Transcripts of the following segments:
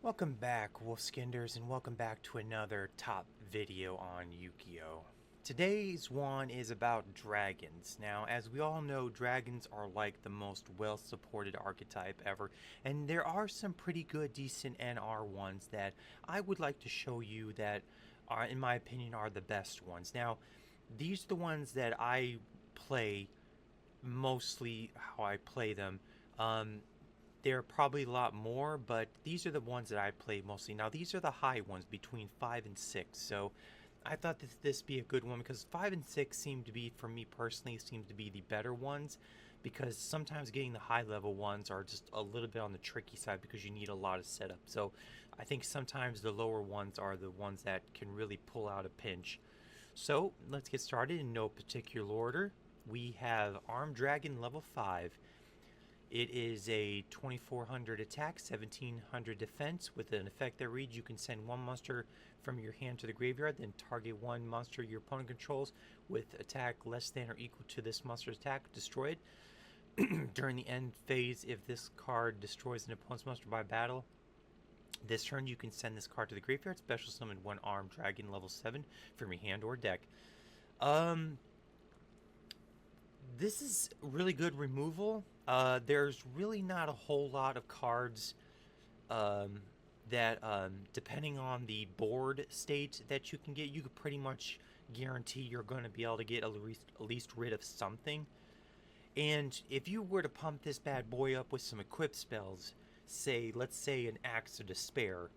Welcome back, Wolfskinders, and welcome back to another top video on Yu-Gi-Oh! Today's one is about dragons. Now, as we all know, dragons are like the most well-supported archetype ever, and there are some pretty good, decent NR ones that I would like to show you that are, in my opinion, are the best ones. Now, these are the ones that I play mostly how I play them. There are probably a lot more, but these are the ones that I play mostly. Now, these are the high ones between 5 and 6, so I thought that this be a good one because 5 and 6 seem to be, for me personally, seem to be the better ones because sometimes getting the high level ones are just a little bit on the tricky side because you need a lot of setup. So I think sometimes the lower ones are the ones that can really pull out a pinch. So let's get started in no particular order. We have Armed Dragon level 5. It is a 2400 attack, 1700 defense. With an effect that reads, you can send one monster from your hand to the graveyard, then target one monster your opponent controls with attack less than or equal to this monster's attack, destroy it. During the end phase, if this card destroys an opponent's monster by battle, this turn you can send this card to the graveyard, special summon one Armed Dragon level 7 from your hand or deck. This is really good removal. There's really not a whole lot of cards that, depending on the board state that you can get, you could pretty much guarantee you're going to be able to get at least rid of something. And if you were to pump this bad boy up with some equip spells, let's say an Axe of Despair,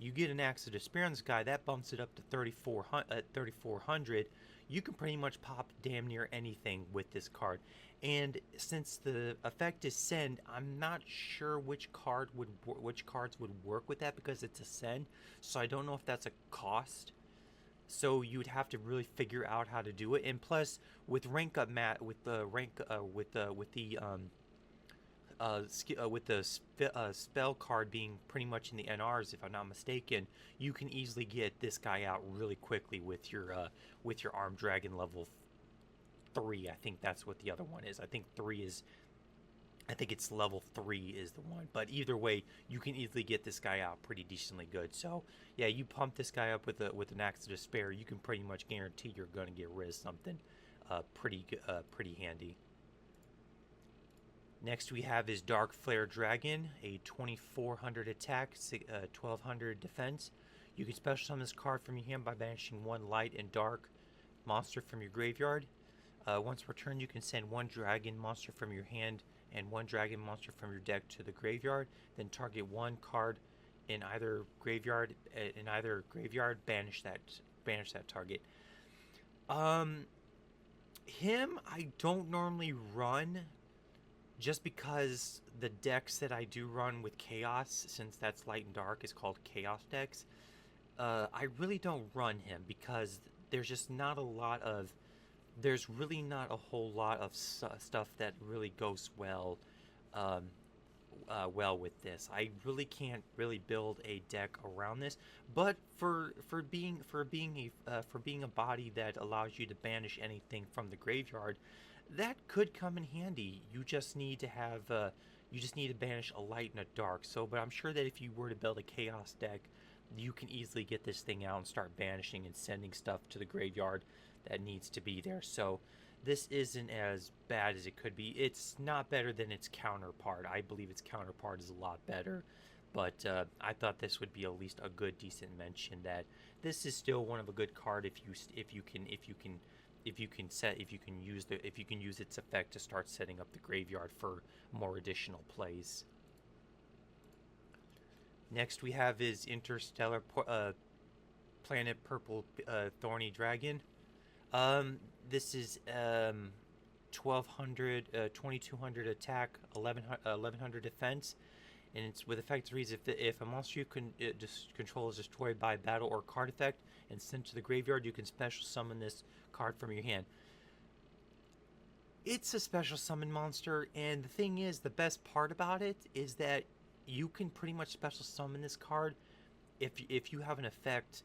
you get an Axe of Despair on this guy, that bumps it up to 3,400. You can pretty much pop damn near anything with this card. And since the effect is send, I'm not sure which cards would work with that because it's a send. So I don't know if that's a cost. So you'd have to really figure out how to do it. And plus, with rank up with the spell card being pretty much in the NRs, if I'm not mistaken, you can easily get this guy out really quickly with your Armed Dragon level 3. I think that's what the other one is. I think it's level 3 is the one. But either way, you can easily get this guy out pretty decently good. So yeah, you pump this guy up with an Axe of Despair, you can pretty much guarantee you're going to get rid of something pretty handy. Next we have is Dark Flare Dragon, a 2400 attack, 1200 defense. You can special summon this card from your hand by banishing one light and dark monster from your graveyard. Once per turn, you can send one dragon monster from your hand and one dragon monster from your deck to the graveyard. Then target one card in either graveyard. Banish that target. Him I don't normally run, just because the decks that I do run with Chaos, since that's light and dark, is called Chaos decks. I really don't run him because there's just not a lot of, there's really not a whole lot of stuff that really goes well with this. I really can't really build a deck around this, but for being a body that allows you to banish anything from the graveyard, that could come in handy. You just need to have you just need to banish a light and a dark. So, but I'm sure that if you were to build a Chaos deck, you can easily get this thing out and start banishing and sending stuff to the graveyard that needs to be there. So this isn't as bad as it could be. It's not better than its counterpart. I believe its counterpart is a lot better, but I thought this would be at least a good, decent mention that this is still one of a good card if you can use its effect to start setting up the graveyard for more additional plays. Next we have is Interstellar Planet Purple Thorny Dragon. This is 2200 attack, 1100 defense, and it's with effect reads, if a monster you can control is destroyed by battle or card effect and sent to the graveyard, you can special summon this card from your hand. It's a special summon monster, and the thing is, the best part about it is that you can pretty much special summon this card if you have an effect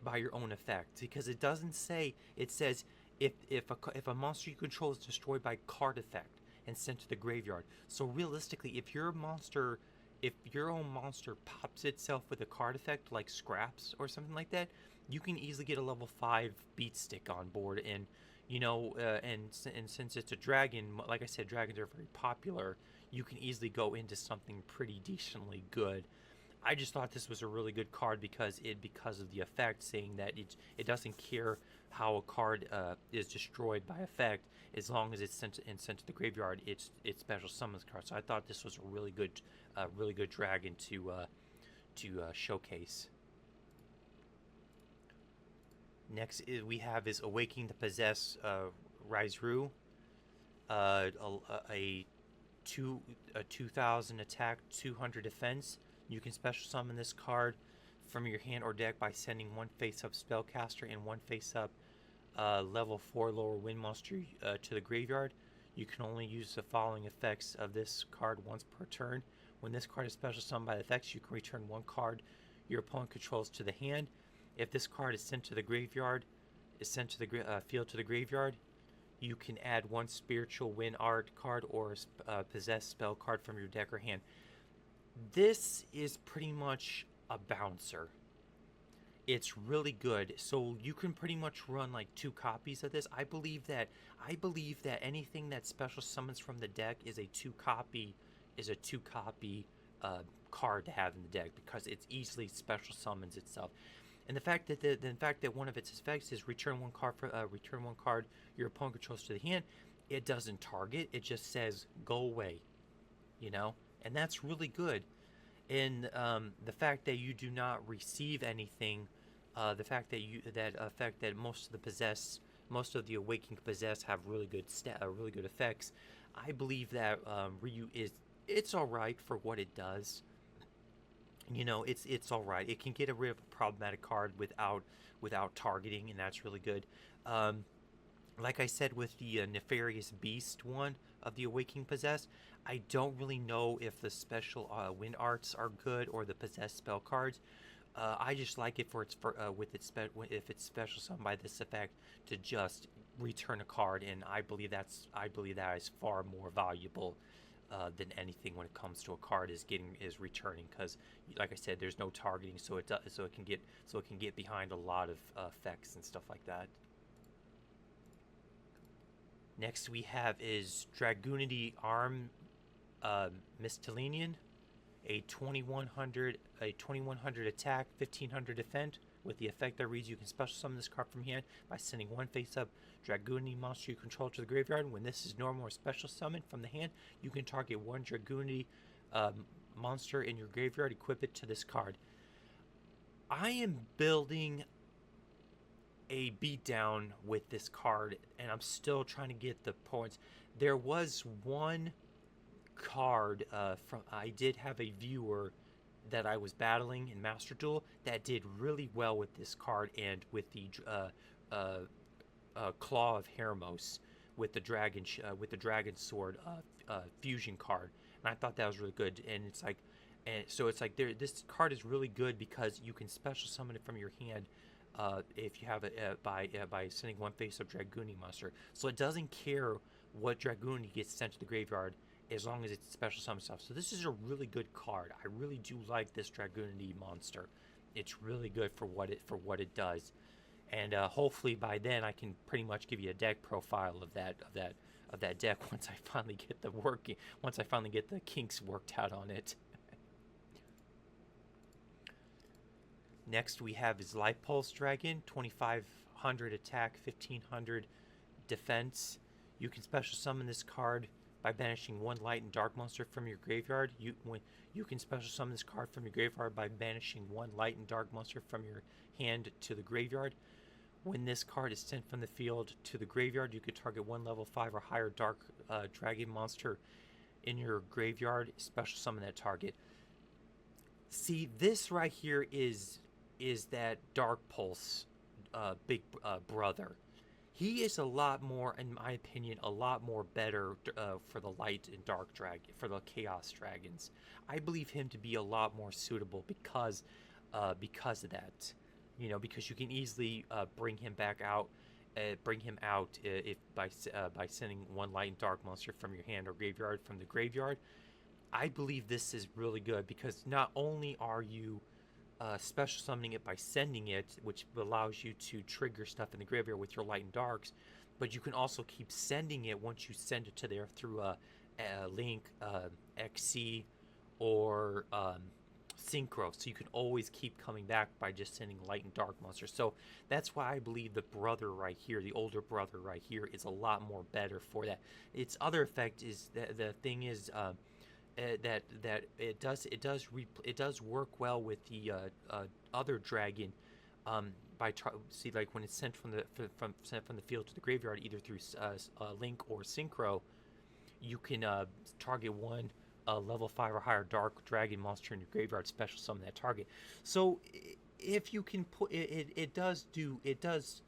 by your own effect, because it doesn't say, it says if a monster you control is destroyed by card effect and sent to the graveyard. So realistically, if your monster if your own monster pops itself with a card effect like scraps or something like that, you can easily get a level 5 beat stick on board. And and since it's a dragon, like I said, dragons are very popular. You can easily go into something pretty decently good. I just thought this was a really good card because of the effect, saying that it doesn't care how a card is destroyed by effect, as long as it's sent to the graveyard. It special summons card. So I thought this was a really good dragon to showcase. Next we have is Awakening the Possess Raizru, a 2000 attack, 200 defense. You can special summon this card from your hand or deck by sending one face-up spellcaster and one face-up level 4 lower wind monster to the graveyard. You can only use the following effects of this card once per turn. When this card is special summoned by the effects, you can return one card your opponent controls to the hand. If this card is sent to the graveyard, field to the graveyard, you can add one spiritual wind art card or possessed spell card from your deck or hand. This is pretty much a bouncer. It's really good. So you can pretty much run like 2 copies of this. I believe that anything that special summons from the deck is a 2 copy card to have in the deck, because it's easily special summons itself. And the fact that one of its effects is return one card your opponent controls to the hand, it doesn't target. It just says go away, and that's really good. And the fact that you do not receive anything, the fact that most of the Awakening Possess have really good effects. I believe that Ryu it's all right for what it does. It's all right. It can get rid of a problematic card without targeting, and that's really good. Like I said with the Nefarious Beast one of the Awakening Possess, I don't really know if the special win arts are good or the possessed spell cards. I just like it if it's special summoned by this effect to just return a card, and I believe that is far more valuable than anything when it comes to a card is returning, because like I said, there's no targeting, so it can get behind a lot of effects and stuff like that. Next we have is Dragunity Arm Mystelian, a 2100 attack, 1500 defense. With the effect that reads, you can special summon this card from hand by sending one face-up Dragunity monster you control to the graveyard. When this is normal or special summoned from the hand, you can target one Dragunity monster in your graveyard, equip it to this card. I am building a beatdown with this card, and I'm still trying to get the points. There was one card I did have a viewer that I was battling in Master Duel that did really well with this card and with the Claw of Hermos with the dragon sword fusion card, and I thought that was really good. And it's like, this card is really good because you can special summon it from your hand if you have it by sending one face-up Dragunity monster. So it doesn't care what Dragunity gets sent to the graveyard, as long as it's special summon stuff. So this is a really good card. I really do like this Dragunity monster. It's really good for what it does. And hopefully by then I can pretty much give you a deck profile of that deck once I finally get the kinks worked out on it. Next we have is Life Pulse Dragon, 2500 attack, 1500 defense. You can special summon this card by banishing one light and dark monster from your graveyard. You can special summon this card from your graveyard by banishing one light and dark monster from your hand to the graveyard. When this card is sent from the field to the graveyard, you can target one level 5 or higher dark dragon monster in your graveyard, special summon that target. See, this right here is that Dark Pulse big brother. He is a lot more, in my opinion, better for the light and dark dragon, for the chaos dragons. I believe him to be a lot more suitable because of that. Because you can easily bring him out if by sending one light and dark monster from your hand or graveyard from the graveyard. I believe this is really good because not only are you special summoning it by sending it, which allows you to trigger stuff in the graveyard with your light and darks, but you can also keep sending it once you send it to there through a Link, XC, or Synchro. So you can always keep coming back by just sending light and dark monsters. So that's why I believe the brother right here, the older brother right here, is a lot more better for that. Its other effect is that the thing is. That it does work well with the other dragon, see, like when it's sent from the field to the graveyard either through Link or Synchro, you can target one level 5 or higher dark dragon monster in your graveyard, special summon that target. So if you can put it does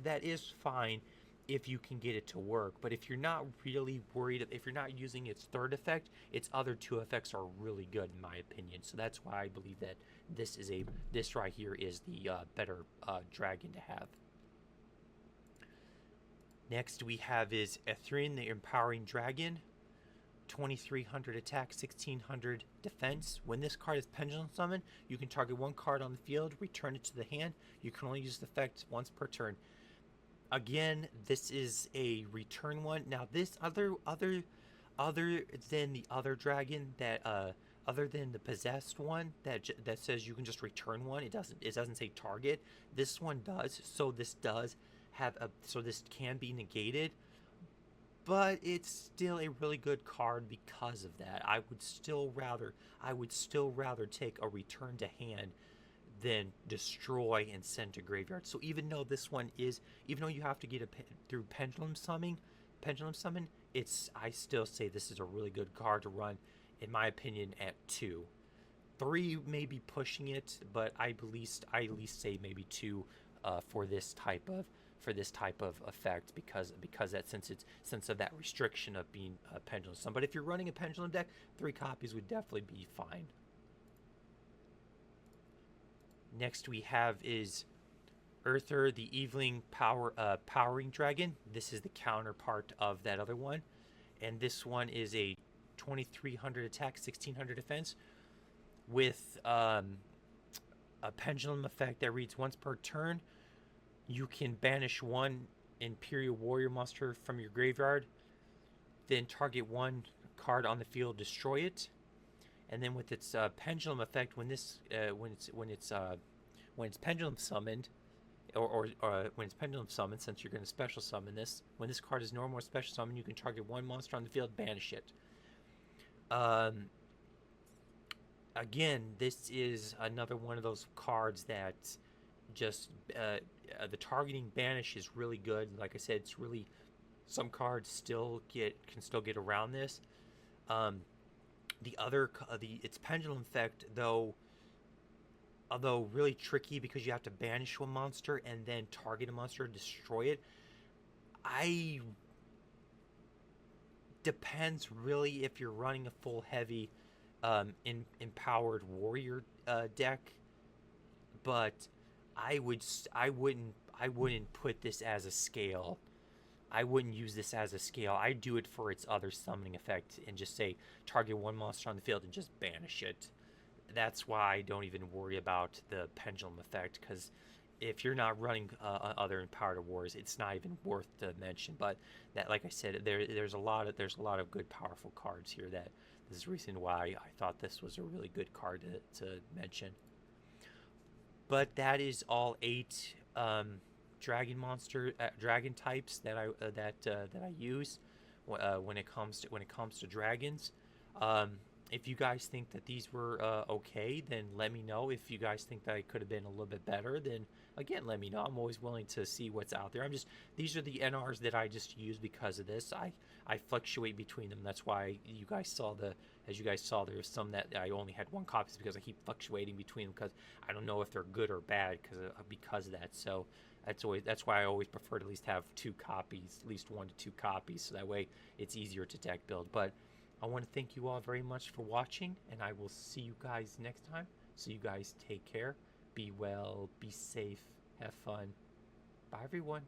that is fine if you can get it to work. But if you're not really worried, if you're not using its third effect, its other two effects are really good in my opinion. So that's why I believe that this right here is the better dragon to have. Next we have is Ethrin, the Empowering Dragon. 2300 attack, 1600 defense. When this card is pendulum summoned, you can target one card on the field, return it to the hand. You can only use the effect once per turn. Again, this is a return one. Now, this other than the other dragon that other than the possessed one that says you can just return one, it doesn't say target. This one does. So this does have this can be negated. But it's still a really good card because of that. I would still rather take a return to hand than destroy and send to graveyard. So even though you have to get it through pendulum summon, I still say this is a really good card to run, in my opinion, at 2. 3 may be pushing it, but I at least say maybe 2 for this type of effect because that since of that restriction of being a pendulum summon. But if you're running a pendulum deck, 3 copies would definitely be fine. Next we have is Earther, the Evening Powering Dragon. This is the counterpart of that other one, and this one is a 2300 attack, 1600 defense with a pendulum effect that reads once per turn. You can banish one Imperial Warrior monster from your graveyard, then target one card on the field, destroy it. And then with its pendulum effect, when it's pendulum summoned, or when it's pendulum summoned, since you're going to special summon this, when this card is normal or special summon, you can target one monster on the field, banish it. Again, this is another one of those cards that just the targeting banish is really good. Like I said, it's really, some cards can still get around this. Its pendulum effect, although really tricky because you have to banish one monster and then target a monster and destroy it. Depends really if you're running a full heavy empowered warrior deck, but I wouldn't put this as a scale. I wouldn't use this as a scale. I do it for its other summoning effect and just say target one monster on the field and just banish it. That's why I don't even worry about the pendulum effect, because if you're not running other empowered wars, it's not even worth to mention. But that, like I said, there's a lot of good, powerful cards here. That this is the reason why I thought this was a really good card to mention. But that is all 8 dragon types that I use when it comes to dragons. If you guys think that these were okay, then let me know. If you guys think that it could have been a little bit better, then again, let me know. I'm always willing to see what's out there. These are the NRs that I just use because of this. I fluctuate between them. That's why as you guys saw, there's some that I only had 1 copy because I keep fluctuating between them because I don't know if they're good or bad because of that. So that's why I always prefer to at least have 2 copies, at least 1 to 2 copies, so that way it's easier to deck build. But I want to thank you all very much for watching, and I will see you guys next time. So you guys take care, be well, be safe, have fun. Bye everyone.